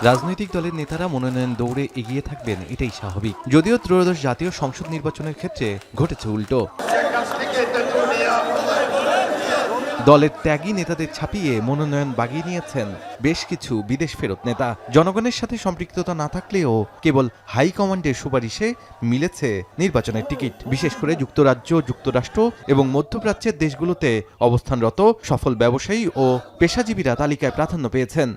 রাজনৈতিক দলের নেতারা মনোনয়ন দৌড়ে এগিয়ে থাকবেন, এটাই স্বাভাবিক। যদিও ত্রয়োদশ জাতীয় সংসদ নির্বাচনের ক্ষেত্রে ঘটেছে উল্টো। দলের ত্যাগী নেতাদের ছাপিয়ে মনোনয়ন বাগিয়ে নিয়েছেন বেশ কিছু বিদেশ ফেরত নেতা। জনগণের সাথে সম্পৃক্ততা না থাকলেও কেবল হাইকমান্ডের সুপারিশে মিলেছে নির্বাচনের টিকিট। বিশেষ করে যুক্তরাজ্য, যুক্তরাষ্ট্র এবং মধ্যপ্রাচ্যের দেশগুলোতে অবস্থানরত সফল ব্যবসায়ী ও পেশাজীবীরা তালিকায় প্রাধান্য পেয়েছেন।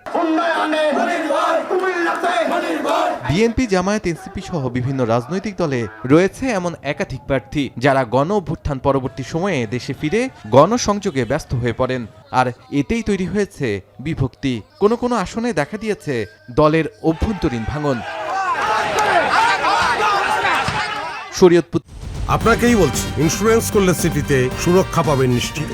বিএনপি, জামায়াত, এনসিপি সহ বিভিন্ন রাজনৈতিক দলে রয়েছে এমন একাধিক প্রার্থী যারা গণ অভ্যুত্থান পরবর্তী সময়ে দেশে ফিরে গণসংযোগে ব্যস্ত হয়ে পড়েন। আর এতেই তৈরি হয়েছে বিভক্তি। কোনো কোনো আসনে দেখা দিয়েছে দলের অভ্যন্তরীণ ভাঙন। শরীয়তপুর। আপনাকেই বলছি, ইন্স্যুরেন্স করলে সিটিতে সুরক্ষা পাবেন নিশ্চিত।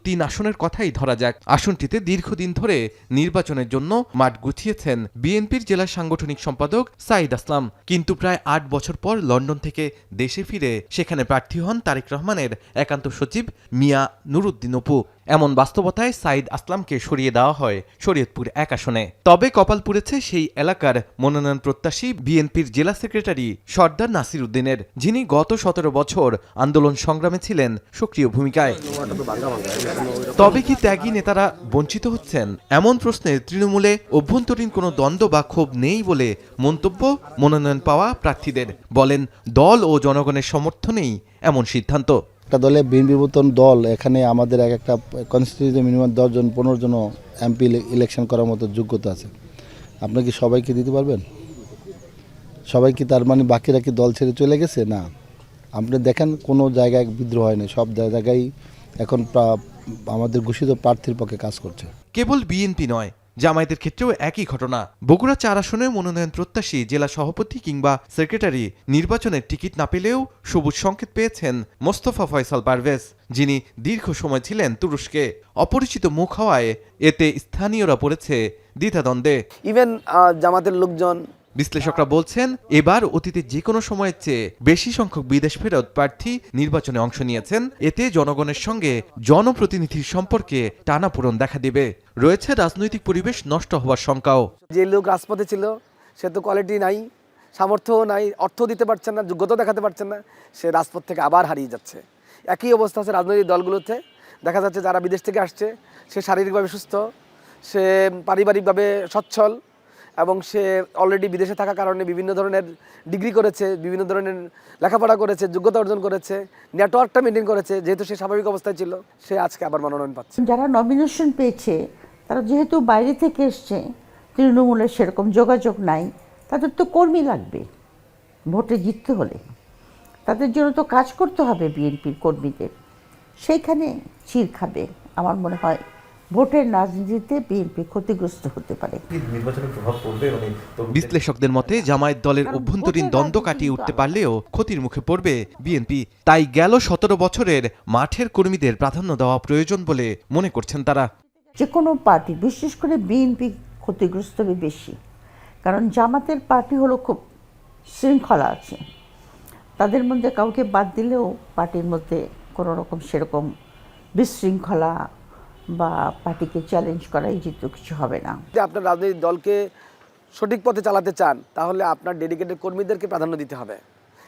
3 আসনের কথাই ধরা যাক। আসনটিতে দীর্ঘদিন ধরে নির্বাচনের জন্য মাঠ গুছিয়েছেন বিএনপির জেলা সাংগঠনিক সম্পাদক সাইদ আসলাম। কিন্তু প্রায় 8 বছর পর লন্ডন থেকে দেশে ফিরে সেখানে প্রার্থী হন তারেক রহমানের একান্ত সচিব মিয়া নুরুদ্দিন অপু। এমন বাস্তবতায় সাইদ আসলামকে সরিয়ে দেওয়া হয় শরীয়তপুর 1 আসনে। তবে কপাল পুড়েছে সেই এলাকার মনোনয়ন প্রত্যাশী বিএনপির জেলা সেক্রেটারি সর্দার নাসির উদ্দিনের, যিনি গত 17 বছর আন্দোলন সংগ্রামে ছিলেন সক্রিয় ভূমিকায়। তবে কি ত্যাগী নেতারা বঞ্চিত হচ্ছেন? এমন প্রশ্নে তৃণমূলে অভ্যন্তরীণ কোনো দ্বন্দ্ব বা ক্ষোভ নেই বলে মন্তব্য মনোনয়ন পাওয়া প্রার্থীদের। বলেন, দল ও জনগণের সমর্থনেই এমন সিদ্ধান্ত। একটা দলে বিএনপির মতন দল, এখানে আমাদের একটা কনস্টিটিউশনে মিনিমাম 10-15 জন এমপি ইলেকশন করার মতো যোগ্যতা আছে। আপনি কি সবাইকে দিতে পারবেন? সবাই কি তার মানে বাকিরা কি দল ছেড়ে চলে গেছে? না, আপনি দেখেন কোনো জায়গায় বিদ্রোহ হয়নি, সব জায়গায় এখন আমাদের ঘোষিত প্রার্থীর পক্ষে কাজ করছে। কেবল বিএনপি নয়, জামায়াতের ক্ষেত্রেও একই ঘটনা। বগুড়া 4 আসনে মনোনয়ন প্রত্যাশী জেলা সভাপতি কিংবা সেক্রেটারি নির্বাচনের টিকিট না পেলেও সবুজ সংকেত পেয়েছেন মোস্তফা ফয়সাল পারভেজ, যিনি দীর্ঘ সময় ছিলেন তুরস্কে। অপরিচিত মুখ হওয়ায় এতে স্থানীয়রা পড়েছে দ্বিধাদ্বন্দ্বে। ইভেন জামাতের লোকজন। বিশ্লেষকরা বলছেন, এবার অতীতে যে কোনো সময়ের চেয়ে বেশি সংখ্যক বিদেশ ফেরত প্রার্থী নির্বাচনে অংশ নিয়েছেন। এতে জনগণের সঙ্গে জনপ্রতিনিধির সম্পর্কে টানাপোড়েন দেখা দেবে। রয়েছে রাজনৈতিক পরিবেশ নষ্ট হওয়ার শঙ্কাও। যে লোক রাজপথে ছিল সে তো কোয়ালিটি নাই, সামর্থ্য নাই, অর্থ দিতে পারছেন না, যোগ্যতা দেখাতে পারছেন না, সে রাজপথ থেকে আবার হারিয়ে যাচ্ছে। একই অবস্থা আছে রাজনৈতিক দলগুলোতে। দেখা যাচ্ছে যারা বিদেশ থেকে আসছে সে শারীরিকভাবে সুস্থ, সে পারিবারিকভাবে সচ্ছল এবং সে অলরেডি বিদেশে থাকার কারণে বিভিন্ন ধরনের ডিগ্রি করেছে, বিভিন্ন ধরনের লেখাপড়া করেছে, যোগ্যতা অর্জন করেছে, নেটওয়ার্কটা মেনটেন করেছে। যেহেতু সে স্বাভাবিক অবস্থায় ছিল, সে আজকে আবার মনোনয়ন পাচ্ছে। যারা নমিনেশন পেয়েছে তারা যেহেতু বাইরে থেকে এসছে, তৃণমূলের সেরকম যোগাযোগ নাই, তাদের তো কর্মী লাগবে ভোটে জিততে হলে। তাদের জন্য তো কাজ করতে হবে বিএনপির কর্মীদের, সেইখানে চির খাবে। আমার মনে হয় ভোটের রাজনীতিতে বিএনপি ক্ষতিগ্রস্ত হতে পারে। বিশ্লেষকদের মতে জামায়াত দলের অভ্যন্তরীণ দ্বন্দ্ব কাটিয়ে উঠতে পারলেও ক্ষতির মুখে পড়বে বিএনপি। তাই গেল 17 বছরের মাঠের কর্মীদের প্রাধান্য দেওয়া প্রয়োজন বলে মনে করছেন তারা। যে কোনো পার্টি, বিশেষ করে বিএনপি ক্ষতিগ্রস্ত হবে বেশি, কারণ জামাতের পার্টি হলো খুব শৃঙ্খলা আছে। তাদের মধ্যে কাউকে বাদ দিলেও পার্টির মধ্যে কোনো রকম সেরকম বিশৃঙ্খলা বা পার্টিকে চ্যালেঞ্জ করা এই জিত কিছু হবে না। যদি আপনার রাজনৈতিক দলকে সঠিক পথে চালাতে চান, তাহলে আপনার ডেডিকেটেড কর্মীদেরকে প্রাধান্য দিতে হবে।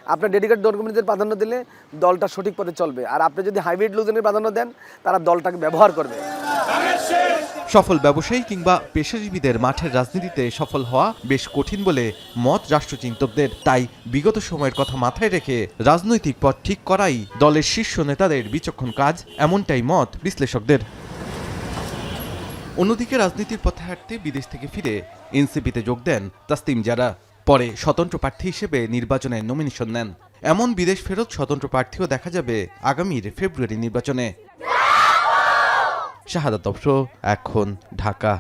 আপনার ডেডিকেটেড কর্মীদের প্রাধান্য দিলে দলটা সঠিক পথে চলবে। আর আপনি যদি হাইব্রিড লোকজনের প্রাধান্য দেন, তারা দলটাকে ব্যবহার করবে। সফল ব্যবসায়ী কিংবা পেশাজীবীদের মাঠের রাজনীতিতে সফল হওয়া বেশ কঠিন বলে মত রাষ্ট্রচিন্তকদের। তাই বিগত সময়ের কথা মাথায় রেখে রাজনৈতিক পথ ঠিক করাই দলের শীর্ষ নেতাদের বিচক্ষণ কাজ, এমনটাই মত বিশ্লেষকদের। অন্যদিকে রাজনীতির পথে হাঁটতে বিদেশ থেকে ফিরে এনসিপিতে যোগ দেন তাসলিম জারা। পরে স্বতন্ত্র প্রার্থী হিসেবে নির্বাচনে নমিনেশন নেন। এমন বিদেশ ফেরত স্বতন্ত্র প্রার্থীও দেখা যাবে আগামীর ফেব্রুয়ারি নির্বাচনে। শাহাদাত অফরো, এখন, ঢাকা।